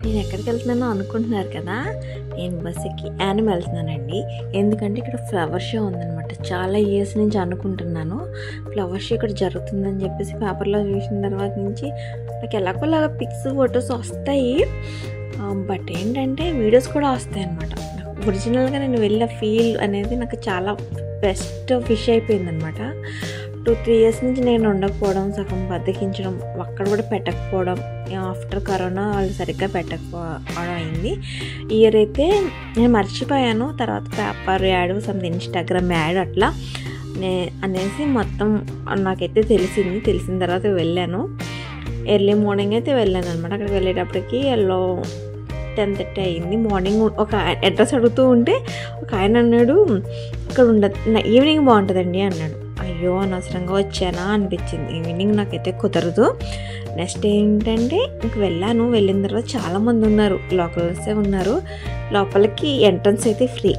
నేను ఎక్కడికి వెళ్తున్నానో అనుకుంటున్నారు కదా. నేను బస్సుకి యానం వెళ్తున్నానండి. ఎందుకంటే ఇక్కడ ఫ్లవర్ షో ఉందన్నమాట. చాలా ఇయర్స్ నుంచి అనుకుంటున్నాను ఫ్లవర్ షో ఇక్కడ జరుగుతుందని చెప్పేసి. పేపర్లో చూసిన తర్వాత నుంచి నాకు ఎలాగోలాగా పిక్స్ ఫొటోస్ వస్తాయి, బట్ ఏంటంటే వీడియోస్ కూడా వస్తాయి అన్నమాట. ఒరిజినల్గా నేను వెళ్ళే ఫీల్ అనేది నాకు చాలా బెస్ట్ ఫిష్ అయిపోయిందనమాట. 2-3 ఇయర్స్ నుంచి నేను ఉండకపోవడం, సగం బద్దకించడం, అక్కడ కూడా పెట్టకపోవడం, ఆఫ్టర్ కరోనా వాళ్ళు సరిగ్గా పెట్టకపోవడం అయింది. ఇయర్ అయితే నేను మర్చిపోయాను. తర్వాత paper ad, something Instagram add అట్లా అనేసి మొత్తం నాకైతే తెలిసిన తర్వాత వెళ్ళాను. ఎర్లీ మార్నింగ్ అయితే వెళ్ళాను అనమాట. అక్కడికి వెళ్ళేటప్పటికి 10:30 అయింది. మార్నింగ్ ఒక అడ్రస్ అడుగుతూ ఉంటే ఒక ఆయన అన్నాడు, ఇక్కడ ఈవినింగ్ బాగుంటుందండి అన్నాడు. అయ్యో అనవసరంగా వచ్చానా అనిపించింది. ఈవినింగ్ నాకైతే కుదరదు. నెక్స్ట్ ఏంటంటే ఇంక వెళ్ళిన తర్వాత చాలామంది ఉన్నారు, లోకల్సే ఉన్నారు. లోపలికి ఎంట్రన్స్ అయితే ఫ్రీ.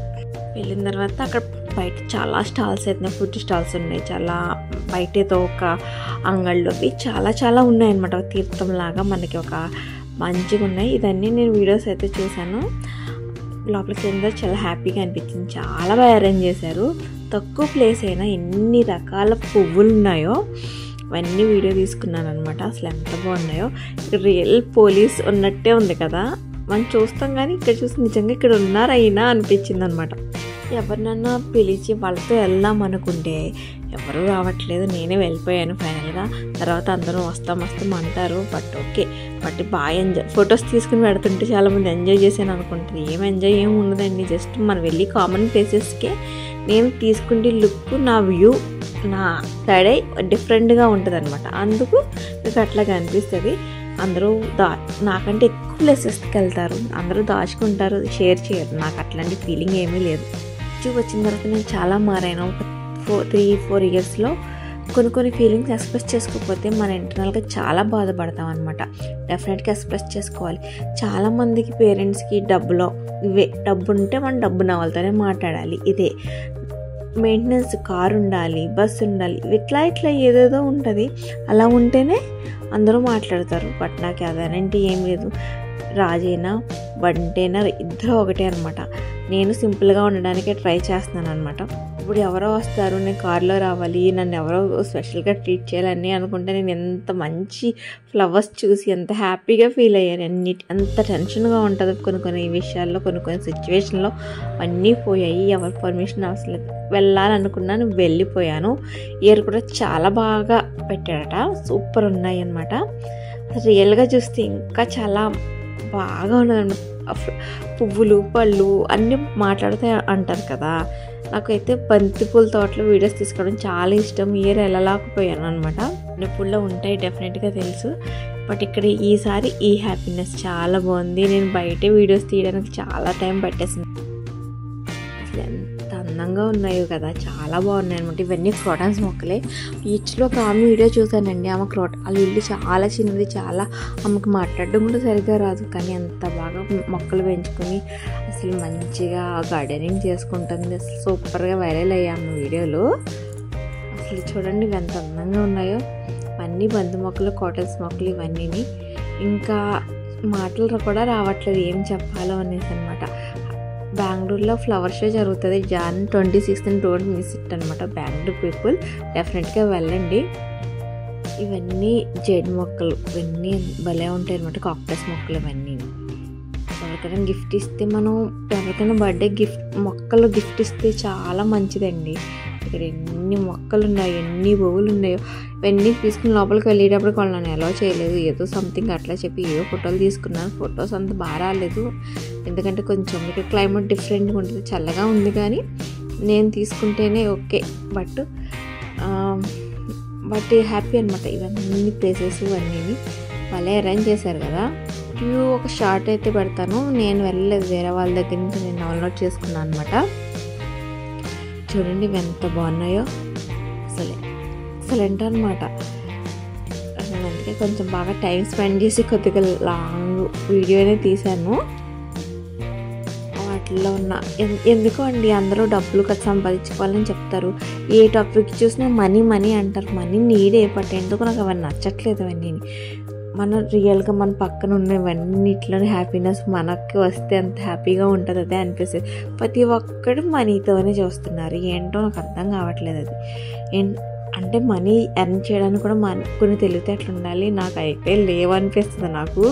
వెళ్ళిన తర్వాత అక్కడ బయట చాలా స్టాల్స్ అయితే ఫుడ్ స్టాల్స్ ఉన్నాయి. చాలా బయట ఏదో ఒక అంగళ్ళు అవి చాలా ఉన్నాయన్నమాట. ఒక తీర్థంలాగా మనకి ఒక మంచిగా ఉన్నాయి. ఇదన్నీ నేను వీడియోస్ అయితే చూశాను. లోపలికి వెళ్ళిన చాలా హ్యాపీగా అనిపించింది. చాలా బాగా అరేంజ్ చేశారు. తక్కువ ప్లేస్ అయినా ఎన్ని రకాల పువ్వులు ఉన్నాయో అవన్నీ వీడియో తీసుకున్నాను అనమాట. అసలు ఎంత బాగున్నాయో. రియల్ పోలీస్ ఉన్నట్టే ఉంది కదా, మనం చూస్తాం కానీ ఇక్కడ చూసి నిజంగా ఇక్కడ ఉన్నారైనా అనిపించింది అనమాట. ఎవరినన్నా పిలిచి వాళ్ళతో వెళ్దాం అనుకుంటే ఎవరు రావట్లేదు. నేనే వెళ్ళిపోయాను ఫైనల్గా. తర్వాత అందరూ వస్తాం అంటారు, బట్ ఓకే. బట్ బాగా ఎంజాయ్, ఫొటోస్ తీసుకుని పెడుతుంటే చాలామంది ఎంజాయ్ చేశాను అనుకుంటారు. ఏం ఉండదండి. జస్ట్ మనం వెళ్ళి కామన్ ప్లేసెస్కే నేను తీసుకుంటే లుక్, నా వ్యూ, నా సైడే డిఫరెంట్గా ఉంటుంది అనమాట. అందుకు మీకు అట్లాగా అనిపిస్తుంది. అందరూ నాకంటే ఎక్కువ ప్లేసెస్కి వెళ్తారు, అందరూ దాచుకుంటారు, షేర్ చేయరు. నాకు అట్లాంటి ఫీలింగ్ ఏమీ లేదు. వచ్చిన తర్వాత నేను చాలా మారాను. ఒక 3-4 ఇయర్స్లో కొన్ని ఫీలింగ్స్ ఎక్స్ప్రెస్ చేసుకోకపోతే మన ఇంటర్నల్గా చాలా బాధపడతాం అనమాట. డెఫినెట్గా ఎక్స్ప్రెస్ చేసుకోవాలి. చాలామందికి పేరెంట్స్కి డబ్బు ఉంటే మనం డబ్బున వాళ్ళతోనే మాట్లాడాలి. ఇదే మెయింటెనెన్స్, కారు ఉండాలి, బస్సు ఉండాలి, ఇట్లా ఏదేదో ఉంటుంది. అలా ఉంటేనే అందరూ మాట్లాడతారు. బట్ నాకు అదనంటే ఏం లేదు. రాజైనా బంటైనా ఇద్దరు ఒకటే అనమాట. నేను సింపుల్గా ఉండడానికే ట్రై చేస్తున్నాను అనమాట. ఇప్పుడు ఎవరో వస్తారు, నేను కారులో రావాలి, నన్ను ఎవరో స్పెషల్గా ట్రీట్ చేయాలని అనుకుంటే నేను ఎంత మంచి ఫ్లవర్స్ చూసి ఎంత హ్యాపీగా ఫీల్ అయ్యాను. ఎంత టెన్షన్గా ఉంటుంది కొన్ని విషయాల్లో, కొన్ని సిచ్యువేషన్లో అన్నీ పోయాయి. ఎవరి పర్మిషన్ అవసరం లేదు. వెళ్ళాలనుకున్నాను, వెళ్ళిపోయాను. ఇయర్ కూడా చాలా బాగా పెట్టాడట, సూపర్ ఉన్నాయి అనమాట. రియల్గా చూస్తే ఇంకా చాలా బాగా ఉన్నదన్నమాట. పువ్వులు, పళ్ళు అన్నీ మాట్లాడితే అంటారు కదా. నాకైతే బంతిపూల తోటలో వీడియోస్ తీసుకోవడం చాలా ఇష్టం. ఇయర్ వెళ్ళలేకపోయాను అనమాట. పుల్లో ఉంటాయి డెఫినెట్గా తెలుసు, బట్ ఇక్కడ ఈసారి ఈ హ్యాపీనెస్ చాలా బాగుంది. నేను బయటే వీడియోస్ తీయడానికి చాలా టైం పట్టేసింది. అసలు ఎంత అందంగా ఉన్నాయో కదా, చాలా బాగున్నాయి అనమాట. ఇవన్నీ క్రోటాన్స్ మొక్కలే. ఈచ్లో ఒక ఆమె వీడియో చూసానండి. ఆమె వాళ్ళ ఇల్లు చాలా చిన్నది, చాలా ఆమెకు మాట్లాడడం కూడా సరిగ్గా రాదు, కానీ ఎంత బాగా మొక్కలు పెంచుకొని అసలు మంచిగా గార్డెనింగ్ చేసుకుంటుంది. అసలు సూపర్గా వైరల్ అయ్యాము వీడియోలో. అసలు చూడండి ఇవి ఎంత అందంగా ఉన్నాయో. ఇవన్నీ బంతి మొక్కలు, కాటన్స్ మొక్కలు ఇవన్నీ. ఇంకా మాటలు కూడా రావట్లేదు ఏం చెప్పాలో అనేసి అనమాట. బెంగళూరులో ఫ్లవర్ షో జరుగుతుంది Jan 26th. Don't miss it అనమాట. బెంగళూరు పీపుల్ డెఫినెట్గా వెళ్ళండి. ఇవన్నీ జెడ్ మొక్కలు, ఇవన్నీ భలే ఉంటాయి అనమాట. కాక్టస్ మొక్కలు ఇవన్నీ. ఎవరికైనా గిఫ్ట్ ఇస్తే, మనం ఎవరికైనా బర్త్డే మొక్కలు గిఫ్ట్ ఇస్తే చాలా మంచిదండి. ఇక్కడ ఎన్ని మొక్కలు ఉన్నాయో, ఎన్ని పువ్వులు ఉన్నాయో, ఇవన్నీ తీసుకుని లోపలికి వెళ్ళేటప్పుడు వాళ్ళు నన్ను ఎలా చేయలేదు, ఏదో సంథింగ్ అట్లా చెప్పి ఏదో ఫోటోలు తీసుకున్నాను. ఫొటోస్ అంత బాగా రాలేదు, ఎందుకంటే కొంచెం ఇక్కడ క్లైమేట్ డిఫరెంట్గా ఉంటుంది, చల్లగా ఉంది. కానీ నేను తీసుకుంటేనే ఓకే. బట్ హ్యాపీ అనమాట. ఇవన్నీ ప్లేసెస్ ఇవన్నీ వాళ్ళే అరేంజ్ చేశారు కదా. ఒక షార్ట్ అయితే పెడతాను. నేను వెళ్ళలేదు, వేరే వాళ్ళ దగ్గర నుంచి నేను డౌన్లోడ్ చేసుకున్నాను అనమాట. చూడండి ఇవి ఎంత బాగున్నాయో. ఎక్సలెంట్ అనమాట. అందుకే కొంచెం బాగా టైం స్పెండ్ చేసి కొద్దిగా లాంగ్ వీడియోనే తీశాను. వాటిల్లో ఉన్న ఎందుకో అండి అందరూ డబ్బులు ఖర్చు సంపాదించుకోవాలని చెప్తారు. ఏ టాపిక్ చూసినా మనీ అంటారు. మనీ నీడే, బట్ ఎందుకు నాకు అవన్నీ నచ్చట్లేదు. అవన్నీ మన రియల్గా మన పక్కన ఉన్నవన్నిట్లోనే హ్యాపీనెస్ మనకి వస్తే అంత హ్యాపీగా ఉంటుంది అదే అనిపిస్తుంది. ప్రతి ఒక్కడు మనీతోనే చూస్తున్నారు, ఏంటో నాకు అర్థం కావట్లేదు. అది అంటే మనీ ఎర్న్ చేయడానికి కూడా కొన్ని తెలివితేటలు ఉండాలి, నాకు అయితే లేవు అనిపిస్తుంది నాకు.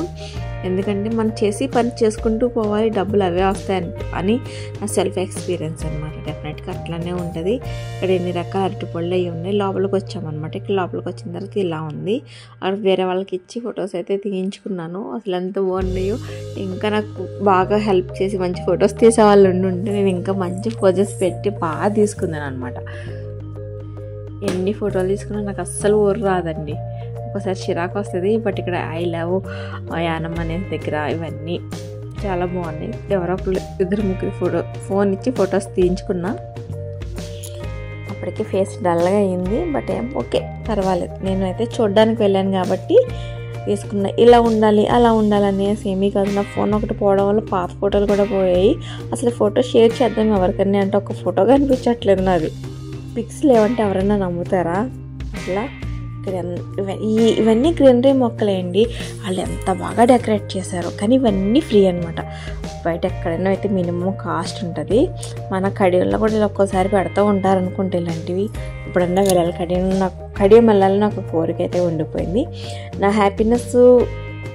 ఎందుకంటే మనం చేసి పని చేసుకుంటూ పోవాలి, డబ్బులు అవే వస్తాయి అని నా సెల్ఫ్ ఎక్స్పీరియన్స్ అనమాట. డెఫినెట్గా అట్లానే ఉంటుంది. ఇక్కడ ఎన్ని రకాల అరటిపళ్ళు అవి ఉన్నాయి. లోపలికి వచ్చామన్నమాట. ఇక్కడ లోపలికి వచ్చిన తర్వాత ఇలా ఉంది. అక్కడ వేరే వాళ్ళకి ఇచ్చి ఫొటోస్ అయితే తీయించుకున్నాను. అసలు ఎంత బాగున్నాయో. ఇంకా నాకు బాగా హెల్ప్ చేసి మంచి ఫొటోస్ తీసే వాళ్ళు ఉంటే నేను ఇంకా మంచి ఫొటోస్ పెట్టి బాగా తీసుకున్నాను అనమాట. ఎన్ని ఫోటోలు తీసుకున్నా నాకు అస్సలు ఊరు రాదండి. ఒకసారి చిరాకు వస్తుంది. బట్ ఇక్కడ ఐ లవ్ యానం అనే దగ్గర ఇవన్నీ చాలా బాగున్నాయి. ఎవరో ఒకళ్ళు 2-3 ఫోన్ ఇచ్చి ఫొటోస్ తీయించుకున్నా. అప్పటికే ఫేస్ డల్గా అయింది. బట్ ఏం ఓకే, పర్వాలేదు. నేను అయితే చూడడానికి వెళ్ళాను కాబట్టి తీసుకున్నా. ఇలా ఉండాలి అలా ఉండాలనేసి ఏమీ కాదు. నా ఫోన్ ఒకటి పోవడం వల్ల పాత ఫోటోలు కూడా పోయాయి. అసలు ఫోటో షేర్ చేద్దాం ఎవరికన్నా అంటే ఒక ఫోటో కనిపించట్లేదు నాది. పిక్స్ లేవంటే ఎవరైనా నమ్ముతారా? అట్లా ఇక్కడ ఇవన్నీ గ్రీనరీ మొక్కలేండి. వాళ్ళు ఎంత బాగా డెకరేట్ చేశారో. కానీ ఇవన్నీ ఫ్రీ అనమాట. బయట ఎక్కడైనా అయితే మినిమం కాస్ట్ ఉంటుంది. మన కడియంలో కూడా ఒక్కోసారి పెడతా ఉంటారు అనుకుంటే ఇలాంటివి. ఎప్పుడన్నా వెళ్ళాలి కడియం వెళ్ళాలని నాకు కోరిక అయితే ఉండిపోయింది. నా హ్యాపీనెస్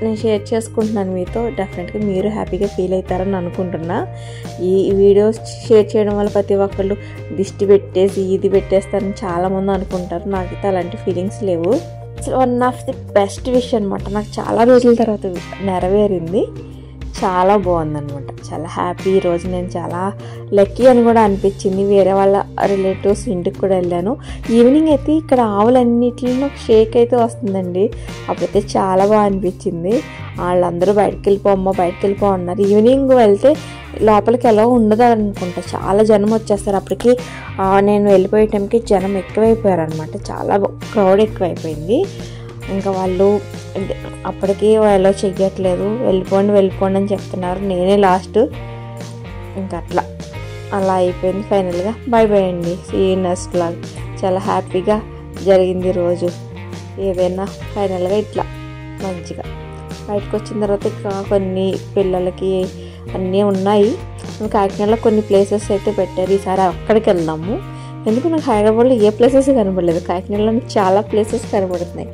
నేను షేర్ చేసుకుంటున్నాను మీతో. డెఫినెట్గా మీరు హ్యాపీగా ఫీల్ అవుతారని అనుకుంటున్నా. ఈ వీడియోస్ షేర్ చేయడం వల్ల ప్రతి ఒక్కళ్ళు దిష్టి పెట్టేసి ఇది పెట్టేస్తారని చాలామంది అనుకుంటారు. నాకైతే అలాంటి ఫీలింగ్స్ లేవు. One of the best wish అనమాట. నాకు చాలా రోజుల తర్వాత నెరవేరింది. చాలా బాగుందనమాట. చాలా హ్యాపీ. ఈరోజు నేను చాలా లక్కీ అని కూడా అనిపించింది. వేరే వాళ్ళ రిలేటివ్స్ ఇంటికి కూడా వెళ్ళాను. ఈవినింగ్ అయితే ఇక్కడ ఆవులన్నిటిలో షేక్ అయితే వస్తుందండి. అప్పుడైతే చాలా బాగా అనిపించింది. వాళ్ళందరూ బయటకు వెళ్ళిపో అన్నారు. ఈవినింగ్ వెళ్తే లోపలికి ఎలా ఉండదు అనుకుంటా. చాలా జనం వచ్చేస్తారు. అప్పటికి నేను వెళ్ళిపోయే టైంకి జనం ఎక్కువైపోయారు అనమాట. చాలా క్రౌడ్ ఎక్కువైపోయింది. ఇంకా వాళ్ళు అప్పటికి వాళ్ళు చెయ్యట్లేదు. వెళ్ళిపోండి అని చెప్తున్నారు. నేనే లాస్ట్. ఇంకా అలా అయిపోయింది. ఫైనల్గా బై అండి. See you next vlog. చాలా హ్యాపీగా జరిగింది రోజు. ఏదైనా ఫైనల్గా ఇట్లా మంచిగా బయటకు వచ్చిన తర్వాత ఇక కొన్ని పిల్లలకి అన్నీ ఉన్నాయి. కాకినాడలో కొన్ని ప్లేసెస్ అయితే పెట్టారు. ఈసారి అక్కడికి వెళ్దాము. ఎందుకు నాకు హైదరాబాద్లో ఏ ప్లేసెస్ కనబడలేదు. కాకినాడలో చాలా ప్లేసెస్ కనబడుతున్నాయి.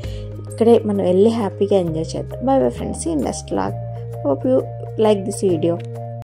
ఇక్కడే మనం వెళ్ళి హ్యాపీగా ఎంజాయ్ చేద్దాం. Bye friends. See you next vlog. Hope you like this video.